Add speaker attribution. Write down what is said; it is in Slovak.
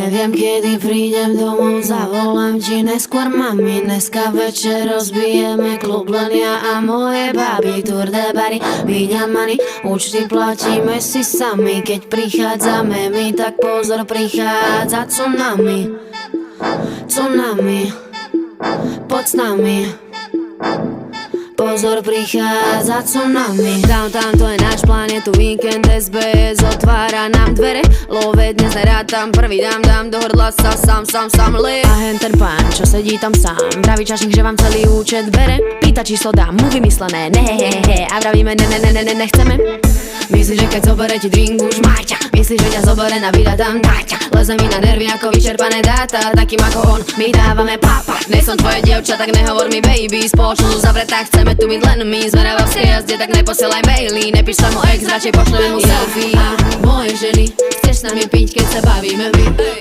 Speaker 1: Neviem, kedy prídem domov, zavolám ti neskôr mami. Dneska večer rozbijeme klub, len ja a moje baby. Tour de bary, money, účty platíme si sami. Keď prichádzame my, tak pozor, prichádza tsunami. Tsunami, poď s nami. Pozor, prichádza tsunami. Downtown, to je náš plán, je tu víkend, SBS otvára nám dvere. Love dnes nerátam, prvý dám do hrdla sa sám lej. A hen ten pán, čo sedí tam sám, vraví čašník, že vám celý účet bere. Pýta číslo, dám mu vymyslené, nehehehe. A vravíme nechceme. Myslíš, že keď zobere ti drink už máťa. Myslíš, že ťa zobere na vida tam dáťa. Leze mi na nervy ako vyčerpané dáta. Takým ako on, my dávame pápa. Nej som tvoje dievča, tak nehovor mi baby. Spoločnosť uzavretá, chceme tu byť len my. Sme na babskej jazde, tak neposielaj maily. Nepíš svojmu ex, radšej pošleme mu selfie. A moje ženy, chceš s nami piť, keď sa bavíme my?